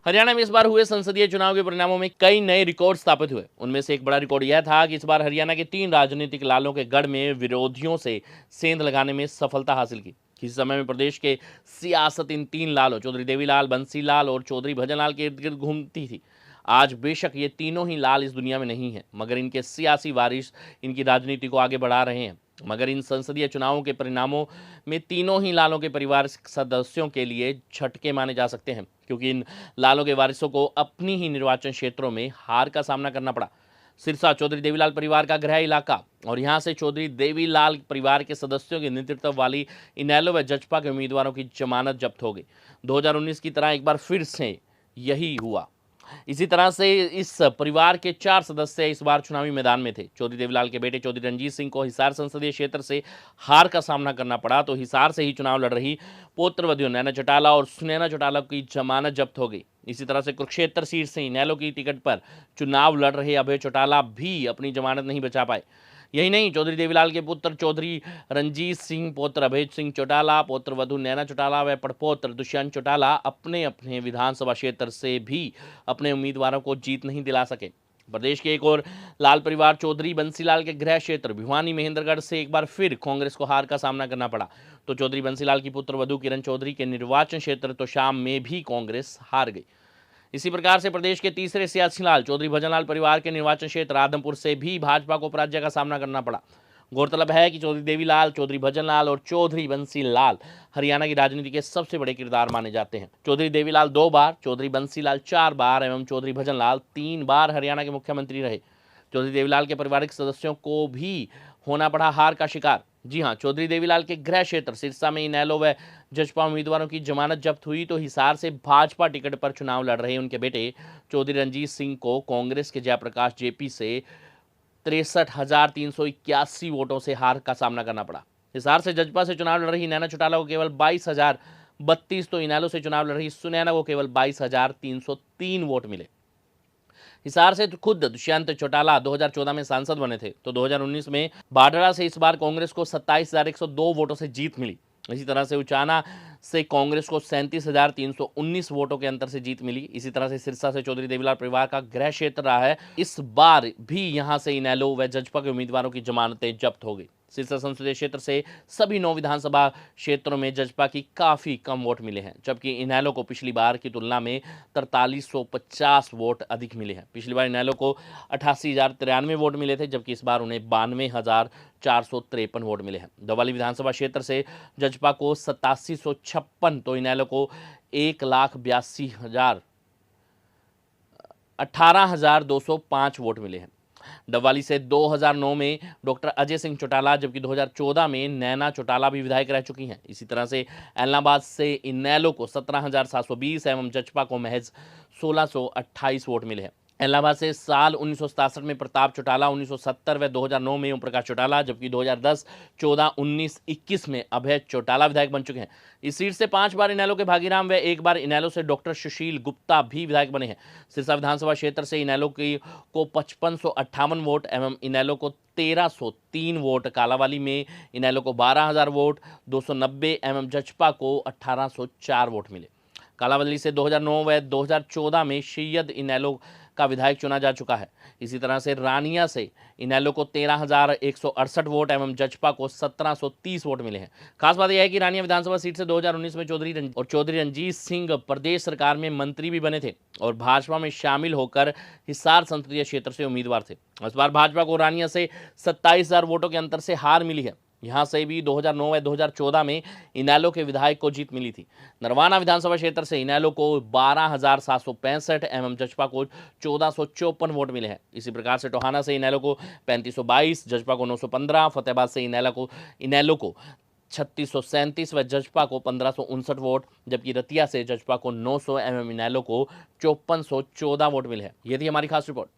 हरियाणा में इस बार हुए संसदीय चुनाव के परिणामों में कई नए रिकॉर्ड स्थापित हुए। उनमें से एक बड़ा रिकॉर्ड यह था कि इस बार हरियाणा के 3 राजनीतिक लालों के गढ़ में विरोधियों से सेंध लगाने में सफलता हासिल की। किसी समय में प्रदेश के सियासत इन 3 लालों चौधरी देवीलाल, बंसीलाल और चौधरी भजनलाल के इर्द गिर्द घूमती थी। आज बेशक ये तीनों ही लाल इस दुनिया में नहीं है, मगर इनके सियासी वारिस इनकी राजनीति को आगे बढ़ा रहे हैं। मगर इन संसदीय चुनावों के परिणामों में तीनों ही लालों के परिवार सदस्यों के लिए झटके माने जा सकते हैं, क्योंकि इन लालों के वारिसों को अपनी ही निर्वाचन क्षेत्रों में हार का सामना करना पड़ा। सिरसा चौधरी देवीलाल परिवार का गृह इलाका और यहां से चौधरी देवीलाल परिवार के सदस्यों के नेतृत्व वाली इनेलो व जजपा के उम्मीदवारों की जमानत जब्त हो गई। 2019 की तरह एक बार फिर से यही हुआ। इसी तरह से इस परिवार के 4 सदस्य इस बार चुनावी मैदान में थे। चौधरी देवीलाल के बेटे चौधरी रणजीत सिंह को हिसार संसदीय क्षेत्र से हार का सामना करना पड़ा, तो हिसार से ही चुनाव लड़ रही पुत्रवधू नैना चौटाला और सुनैना चौटाला की जमानत जब्त हो गई। इसी तरह से कुरुक्षेत्र सीट से इनेलो की टिकट पर चुनाव लड़ रहे अभय चौटाला भी अपनी जमानत नहीं बचा पाए। यही नहीं, चौधरी देवीलाल के पुत्र चौधरी रणजीत सिंह, पौत्र अभय सिंह चौटाला, पौत्र वधु नैना चौटाला व पड़पोत्र दुष्यंत चौटाला अपने अपने विधानसभा क्षेत्र से भी अपने उम्मीदवारों को जीत नहीं दिला सके। प्रदेश के एक और लाल परिवार चौधरी बंसीलाल के गृह क्षेत्र भिवानी महेंद्रगढ़ से एक बार फिर कांग्रेस को हार का सामना करना पड़ा, तो चौधरी बंसीलाल की पुत्र वधु किरण चौधरी के निर्वाचन क्षेत्र तो शाम में भी कांग्रेस हार गई। इसी प्रकार से प्रदेश के तीसरे सियासी लाल चौधरी भजनलाल परिवार के निर्वाचन क्षेत्र आदमपुर से भी भाजपा को पराजय का सामना करना पड़ा। गौरतलब है कि चौधरी देवीलाल, चौधरी भजनलाल और चौधरी बंसीलाल हरियाणा की राजनीति के सबसे बड़े किरदार माने जाते हैं। चौधरी देवीलाल 2 बार, चौधरी बंसीलाल 4 बार एवं चौधरी भजनलाल 3 बार हरियाणा के मुख्यमंत्री रहे। चौधरी देवीलाल के पारिवारिक सदस्यों को भी होना पड़ा हार का शिकार। जी हां, चौधरी देवीलाल के गृह क्षेत्र सिरसा में इनेलो व जजपा उम्मीदवारों की जमानत जब्त हुई, तो हिसार से भाजपा टिकट पर चुनाव लड़ रहे उनके बेटे चौधरी रणजीत सिंह को कांग्रेस के जयप्रकाश जेपी से 63,381 वोटों से हार का सामना करना पड़ा। हिसार से जजपा से चुनाव लड़ रही नैना चौटाला को केवल 22,032, तो इनेलो से चुनाव लड़ रही सुनैना को केवल 22,303 वोट मिले। हिसार से खुद दुष्यंत चौटाला 2014 में सांसद बने थे, तो 2019 में बाडरा से इस बार कांग्रेस को 27,102 वोटों से जीत मिली। इसी तरह से उचाना से कांग्रेस को 37,319 वोटों के अंतर से जीत मिली। इसी तरह से सिरसा से चौधरी देवीलाल परिवार का गृह क्षेत्र रहा है। इस बार भी यहां से इनेलो व जजपा के उम्मीदवारों की जमानतें जब्त हो गई। सिरसा संसदीय क्षेत्र से सभी 9 विधानसभा क्षेत्रों में जजपा की काफ़ी कम वोट मिले हैं, जबकि इनेलो को पिछली बार की तुलना में 4350 वोट अधिक मिले हैं। पिछली बार इनेलो को 88,093 वोट मिले थे, जबकि इस बार उन्हें 92,453 वोट मिले हैं। धौवाली विधानसभा क्षेत्र से जजपा को 8756, तो इनेलो को 18,205 वोट मिले हैं। डबवाली से 2009 में डॉक्टर अजय सिंह चौटाला, जबकि 2014 में नैना चौटाला भी विधायक रह चुकी हैं। इसी तरह से एलनाबाद से इनेलो को 17,720 एवं जजपा को महज 1,628 वोट मिले हैं। इलाहाबाद से साल 1967 में प्रताप चौटाला, 1970 व 2009 में ओम प्रकाश चौटाला, जबकि 2010, 14, 19, 21 में अभय चौटाला विधायक बन चुके हैं। इस सीट से 5 बार इनेलो के भागीराम व 1 बार इनेलो से डॉक्टर सुशील गुप्ता भी विधायक बने हैं। सिरसा विधानसभा क्षेत्र से इनेलो को 5558 वोट एवं इनेलो को 1303 वोट, कालावाली में इनेलो को 12,000 वोट 290 एवं जजपा को 1804 वोट मिले। कालावली से 2009 व 2014 में सैयद इनेलो का विधायक चुना जा चुका है। इसी तरह से रानिया से इनेलो को 13,168 वोट एवं जजपा को 1730 वोट मिले हैं। खास बात यह है कि रानिया विधानसभा सीट से 2019 में चौधरी रणजीत सिंह प्रदेश सरकार में मंत्री भी बने थे और भाजपा में शामिल होकर हिसार संसदीय क्षेत्र से उम्मीदवार थे। इस बार भाजपा को रानिया से 27,000 वोटों के अंतर से हार मिली है। यहां से भी 2009 व 2014 में इनेलो के विधायक को जीत मिली थी। नरवाना विधानसभा क्षेत्र से इनेलो को 12,765 एवं जजपा को 1454 वोट मिले हैं। इसी प्रकार से टोहाना से इनेलो को 3522, जजपा को 915, फतेहाबाद से इनेलो को 3637 व जजपा को 1559 वोट, जबकि रतिया से जजपा को 900 एवं इनेलो को 5414 वोट मिले हैं। ये थी हमारी खास रिपोर्ट।